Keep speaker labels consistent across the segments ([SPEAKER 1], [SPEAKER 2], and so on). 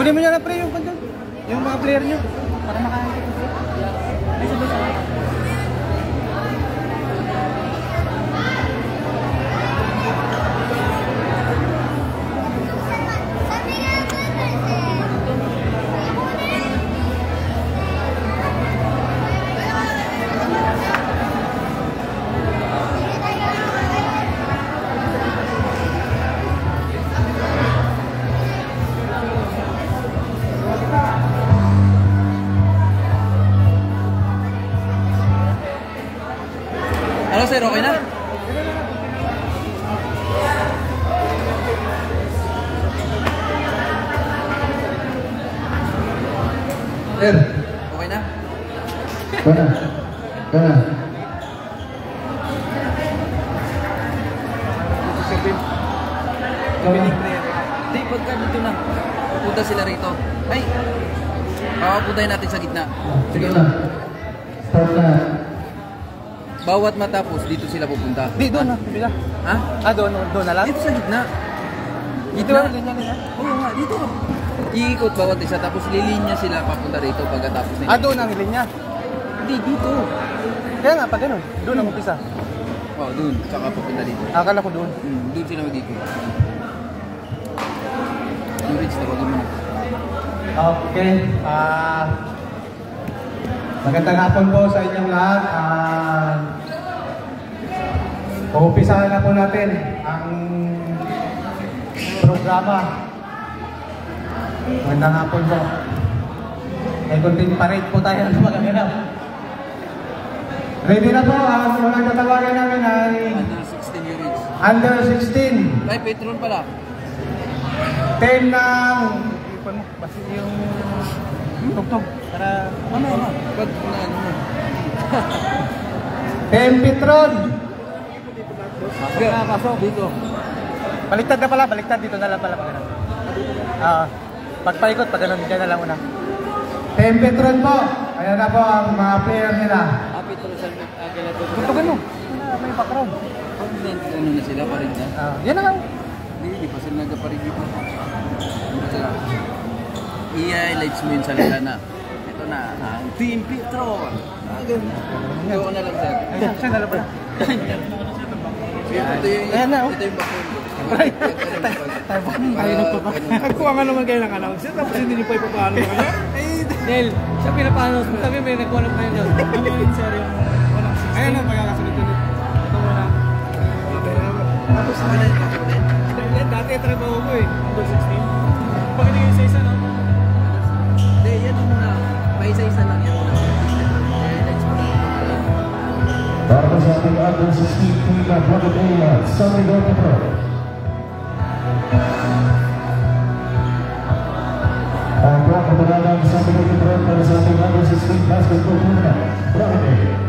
[SPEAKER 1] Kunin mo na pre yung kandun. Yung mga player nyo. Para makain ko. Ay, sabay-sabay.
[SPEAKER 2] Ano sir, okay na?
[SPEAKER 1] Sir,
[SPEAKER 2] okay na?
[SPEAKER 1] Kana.
[SPEAKER 2] Hindi, pagka dito na. Pupunta sila rito. Ay! Papapuntahin natin sa gitna.
[SPEAKER 1] Sige na. Start na.
[SPEAKER 2] Bawat matapos, dito sila pupunta.
[SPEAKER 1] Di, doon na. Bila.
[SPEAKER 2] Ha?
[SPEAKER 1] Doon na lang?
[SPEAKER 2] Dito sa gitna.
[SPEAKER 1] Dito lang, linya.
[SPEAKER 2] Oo nga, dito. Iikot bawat isa, tapos lilinya sila papunta rito pagkatapos nila.
[SPEAKER 1] Doon ang linya.
[SPEAKER 2] Hindi, dito.
[SPEAKER 1] Kaya nga, pag ganun. Doon ang umpisa.
[SPEAKER 2] Oo, doon. Tsaka papunta dito.
[SPEAKER 1] Akala ko doon.
[SPEAKER 2] Doon sila mag-ikot. Yung Rich, tawagin mo.
[SPEAKER 1] Okay. Magandang hapon po sa inyong lahat. Uumpisahan na po natin ang programa. Magandang hapon po. May kunting parade po tayo na magaganap. Ready na po. Ang unang tatawagan namin ay
[SPEAKER 2] Under 16 yung Rich.
[SPEAKER 1] Under 16.
[SPEAKER 2] Ay, Petron pala.
[SPEAKER 1] 10 ng basta yung tugtog para
[SPEAKER 2] Ano? Ba't na ano mo?
[SPEAKER 1] 10 Petron.
[SPEAKER 2] Pasok dito.
[SPEAKER 1] Baliktad na pala, baliktad dito na lang pala pag ganun. Pagpaikot pag ganun, dyan na lang una. 10 Petron po. Ayan na po ang mga player nila.
[SPEAKER 2] Petron sa
[SPEAKER 1] Tugtogan mo. May background.
[SPEAKER 2] Ano na sila, parin na?
[SPEAKER 1] Yan na lang.
[SPEAKER 2] Hindi pa sila nagpa-review pa. Ano sila? I-highlights mo yung salita na. Ito na, ang Team Petron. Ito ko na lang sir.
[SPEAKER 1] Ayan, siya na lang pala.
[SPEAKER 2] Ayan na, ito yung bakon.
[SPEAKER 3] Nagkuha nga naman kayo ng announcer, tapos hindi niyo pa ipapaano kayo. Nel, siya pinapaano, sabi may nagkuha na kayo nun. Ano yun sir yung walang 16? Ayan na, magkakasunod-unod. Ito muna. Tapos sa kanan, dati trabaho ko eh, under 16. Pag hindi kayo isa-isa, no?
[SPEAKER 2] Hindi, yan muna. May isa-isa lang yan.
[SPEAKER 4] Para sa ating under 16 team at Brother San Miguel Petro. Ang pagkakanang San Miguel Petro para sa ating under 16 basketball tournament. Brother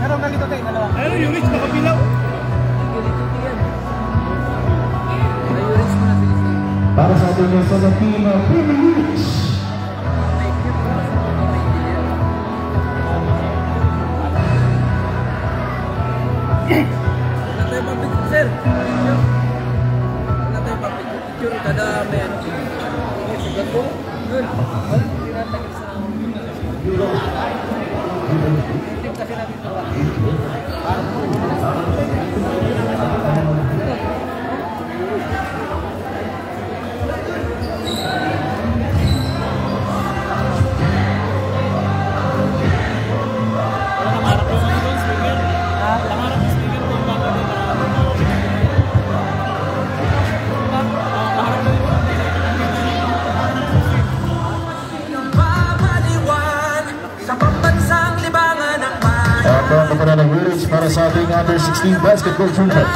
[SPEAKER 1] Meron ganito tayo, dalawa.
[SPEAKER 3] Ayun, yung Rich, nakabilaw.
[SPEAKER 4] para sa ating sa team Privilege.
[SPEAKER 2] Wala tayo pang-picture, sir. Wala tayo pang-picture. Kada may ano. Sugat ko. Good. Wala. Tinatagil sa team kasi natin ito.
[SPEAKER 4] para sa ating under 16 basketball tournament.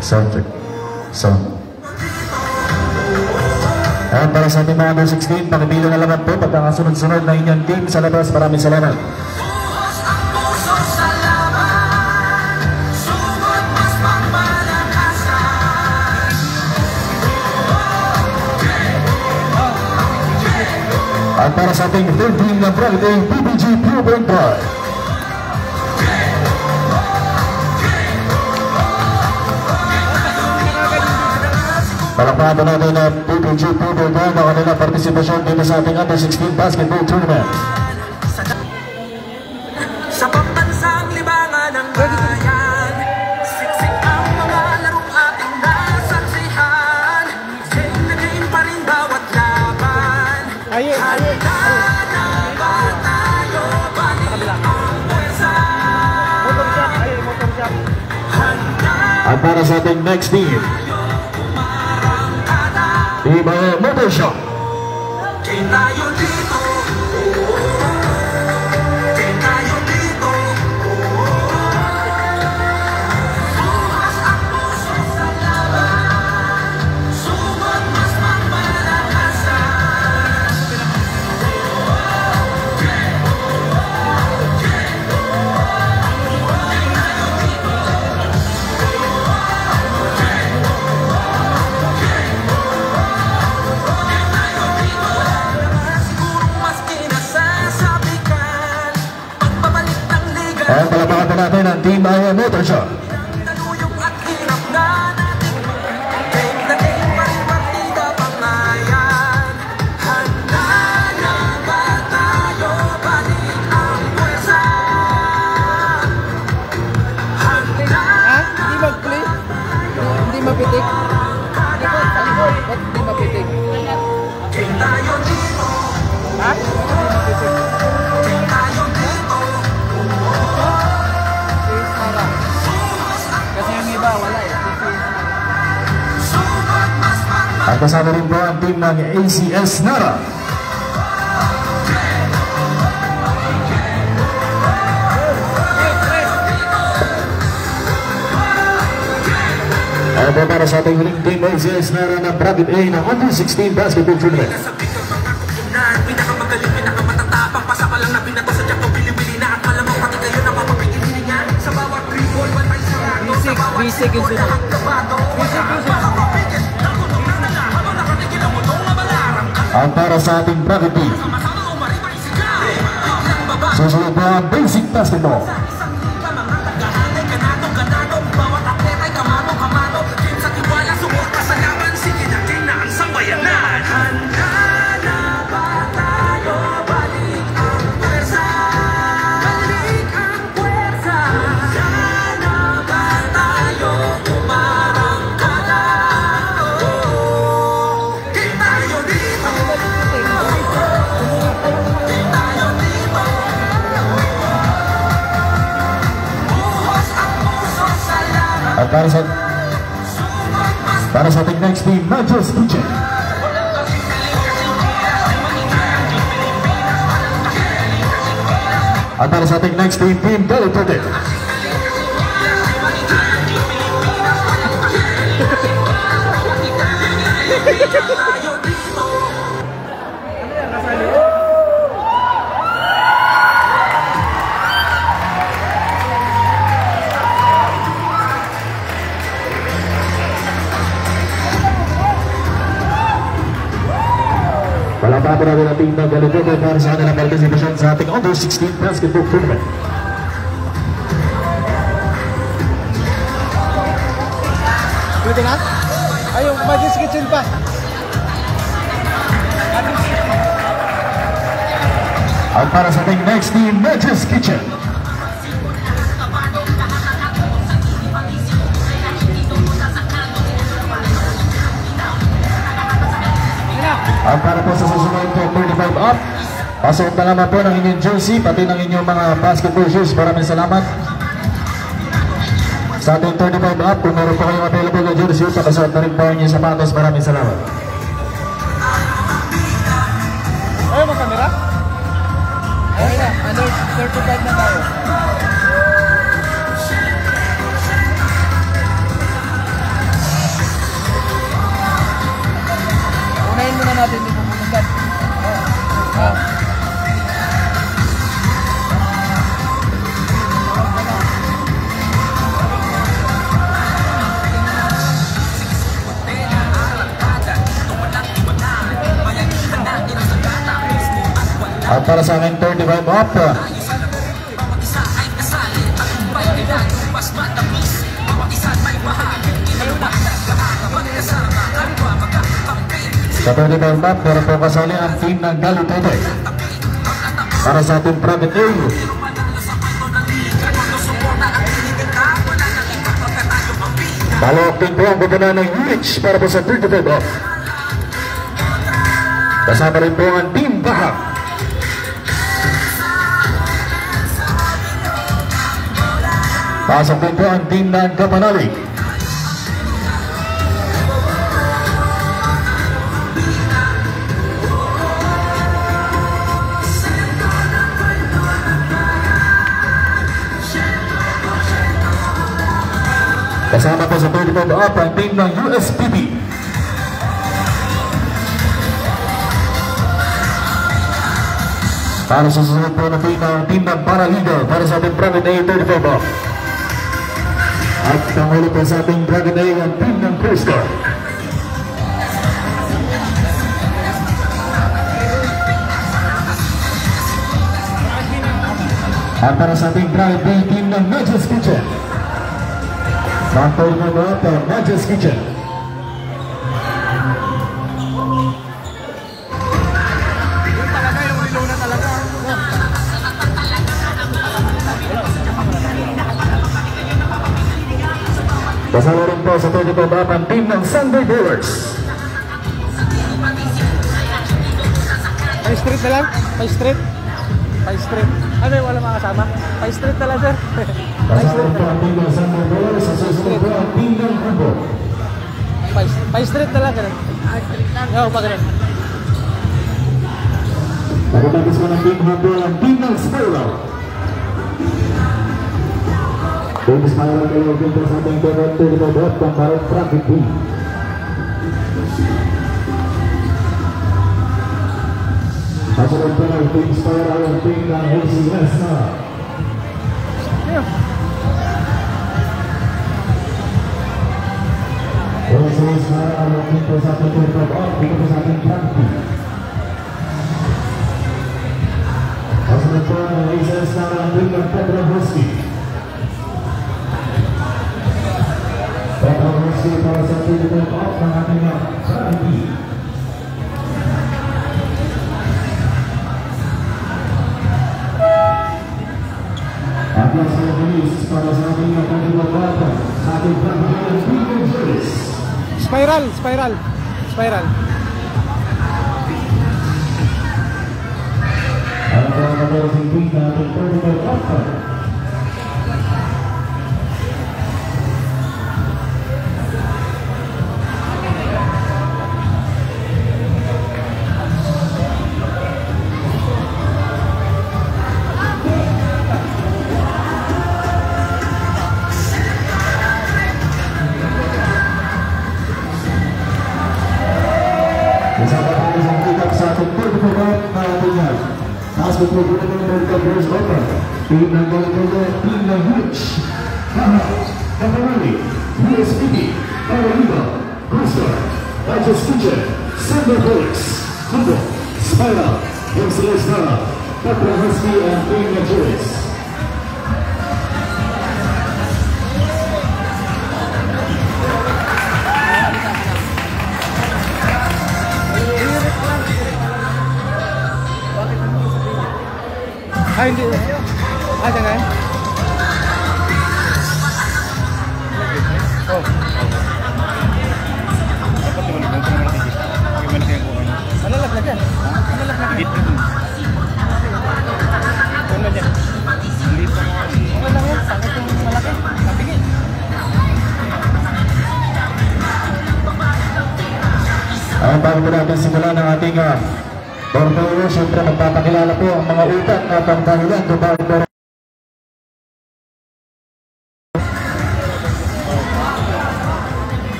[SPEAKER 4] Sound check. Sound. At para sa ating mga under 16, pakibilang na naman po pagkakasunod-sunod na inyong team sa labas. Maraming salamat. At para sa ating third team ng Friday, PPG Pure Point Bar. Palakpakan natin ang PPG Pure Point Bar na kanilang partisipasyon dito sa ating under 16 basketball tournament.
[SPEAKER 5] Sa pambansang libangan ng bayan, siksik ang mga larong ating nasaksihan. Game na game pa rin bawat laban. Handa na ba tayo? Balik ang pwersa.
[SPEAKER 4] At para sa ating next team, Iba Motorshop.
[SPEAKER 5] Game tayo dito. Game tayo dito. Bukas ang puso sa laban. Sumot mas magmalakasan. Sigurong mas kinasasabikan. Pagbabalik ng liga.
[SPEAKER 4] At palakpakan natin ang Team Iba Motorshop.
[SPEAKER 5] Taluyong at hirap na natin. Game na game pa rin partida pangayan. Handa na ba tayo? Balik ang pwersa. Handa na
[SPEAKER 3] Hindi mag-play? Hindi mapitik? Ba't hindi mapitik?
[SPEAKER 5] game tayo dito.
[SPEAKER 3] Ha?
[SPEAKER 5] Game tayo dito.
[SPEAKER 3] Kasi yung iba, wala eh.
[SPEAKER 5] Sumot mas
[SPEAKER 4] At kasama rin po ang team ng ACS Nara. At para sa ating huling team ACS Nara ng Bracket A ng under 16 basketball tournament.
[SPEAKER 5] Sabi ka mga kupunan, pinakamagaling, pinakamatatapang. Pasa pa lang na binato sa Jaco, bili-bili na at malamang pati kayo na mapapigil hiningan. Sa bawat tripol, bantay sarado. Sa bawat
[SPEAKER 3] Bisig yung
[SPEAKER 5] tripol,
[SPEAKER 3] sunod.
[SPEAKER 5] lahat kabado. Makakapigil, nakunong na na. Habang nakatigil ang mundong mabalarang ka.
[SPEAKER 4] At para sa ating Bracket B,
[SPEAKER 5] Masama o maribay sigaw. Biglang baba.
[SPEAKER 4] susunod po ang basic basketball.
[SPEAKER 5] Isang liga, mga tagahanay, ganado. Bawat atleta ay kamano. Game sa tiwala, suporta sa laban. Sige na, game na ang sambayanan. Handa na ba tayo? Balik ang pwersa. Balik ang pwersa. Handa na ba tayo? Umarang ka na. Game tayo dito. Game tayo dito. Buhos ang puso sa laban.
[SPEAKER 4] At para sa ating next team, Majors Kitchen. At para sa ating next team, Team Delicated.
[SPEAKER 5] Tayo dito.
[SPEAKER 4] Palakpakan natin ang team ng Delicated para sa kanilang participation sa ating under 16 basketball tournament.
[SPEAKER 1] Pwede na? Ay, yung Major's Kitchen pa.
[SPEAKER 4] At para sa ating next team, Majors Kitchen. At para po sa susunod po, 35 up. Pasok na naman po ng inyong jersey, pati ng inyong mga basketball shoes. Maraming salamat. Sa ating 35 up, kung meron po kayong available na jersey, pakasuot na rin po inyong sapatos. Maraming salamat.
[SPEAKER 3] Ayaw mo kamera?
[SPEAKER 2] Okay na, under 35 na tayo. Unahin muna natin yung pupuntan.
[SPEAKER 4] At para sa akin 35 up, sa 35 up, meron po kasali ang team ng Galitote. Para sa ating private A, balawak din po ang bubuna ng Urich para po sa 35 up. Kasama rin po ang team Bahag. Pasok din po ang team ng Kapanali. Kasama po sa 35 up ang team ng USPB. Para sa susunod po na team ng Paraliga para sa ating Private A 35 up. At pangulo po sa ating Private A ang team ng Coast Guard. At para sa ating Private A team ng Majas Kitchen. Sampai na ba ang Majas Kitchen? Kasama rin po sa 35 up ang team ng Sunday Bowlers.
[SPEAKER 3] Pay street na lang? Pay street? Pay street. Ano yung wala mga kasama? Pay street na lang, sir.
[SPEAKER 4] Kasama rin po ang team ng Sunday Bowlers. Sa susunod po ang team ng Kubo.
[SPEAKER 3] Pay street na lang, ganun. Yo, pa ganun.
[SPEAKER 4] Pagkatapos mo ng team Kubo ang team ng Spiral. Team Spiral kayo din po sa ating 35 up ang parang traffic team. Kasunod po ng team Spiral ang team ng LCS na. LCS na ang team po sa ating 35 up dito po sa ating traffic team. Kasunod po ng LCS na ang team ng Pedro Husky. Pedro Husky para sa 35 up ng ating traffic team. At last na release para sa ating pagkakabata sa ating pagkakabata ng Juris.
[SPEAKER 3] Spiral, spiral, spiral.
[SPEAKER 4] Ang pagkakabata sa ating pagkakabata. Kasama tayo sa kick-up sa ating pagkakabata na ating yan. Basketball tournament ng Girls Open. Team ng Galitote, team ng Hutch, Bahag, Kapanali, USPB, Paraliga, Coast Guard, Majas Kitchen, Sunday Bowlers, Kubo, Spiral, LCS Nara, Pedro Husky, and team ng Juris.
[SPEAKER 3] Ah, hindi. Ah, dyan nga. Oh. Malalaglag yan. Malalaglag yan.
[SPEAKER 4] bago natin simulan ang ating torneo, syempre magpapakilala po ang mga utak at ang kanilang dubar.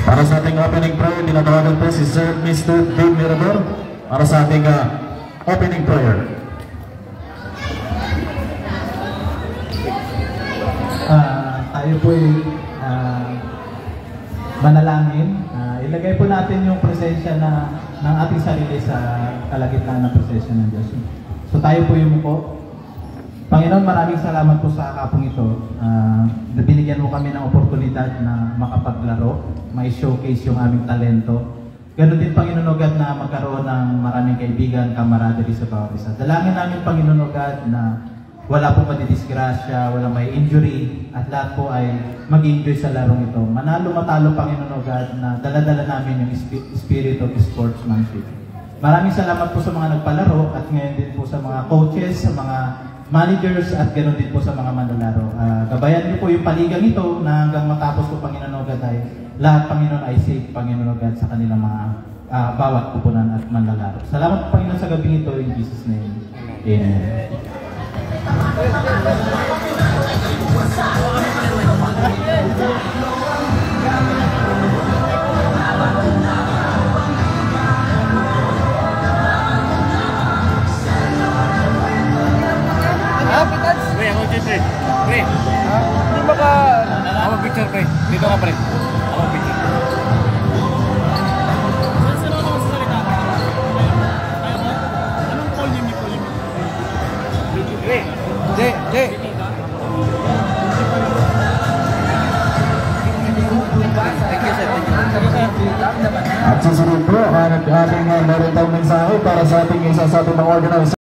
[SPEAKER 4] Para sa ating opening prayer, tinatawagan po si Sir Mr. Dave Mirador para sa ating opening prayer.
[SPEAKER 1] Tayo po ay manalangin. Ilagay po natin yung presensya ng ating sarili sa kalagitnaan ng presensya ng Diyos. So tayo po yung po. Panginoon, maraming salamat po sa kapong ito. Binigyan mo kami ng oportunidad na makapaglaro, may showcase yung aming talento. Ganon din, Panginoon God, na magkaroon ng maraming kaibigan, camaraderie sa bawat isa. Dalangin namin, Panginoon God, na wala po madidisgrasya, wala may injury, at lahat po ay mag-enjoy sa larong ito. Manalo matalo, Panginoon God, na dala-dala namin yung spirit of sportsmanship. Maraming salamat po sa mga nagpalaro at ngayon din po sa mga coaches, sa mga managers at ganoon din po sa mga manlalaro. Gabayan niyo po yung paligang ito na hanggang matapos po, Panginoon God, ay lahat, Panginoon, ay safe, Panginoon God, sa kanilang mga bawat kupunan at manlalaro. Salamat po, Panginoon, sa gabing ito, in Jesus' name. Amen.
[SPEAKER 3] Pre, ako dito, pre. Pre. Hindi ba ka... Ako picture, pre. Dito ka, pre. Ako picture. Saan ako magsasalita? Anong call niyo? Pre. Jay. Thank you, sir.
[SPEAKER 4] At susunod po, ating meron tayong mensahe para sa ating isa sa ating mga organizer.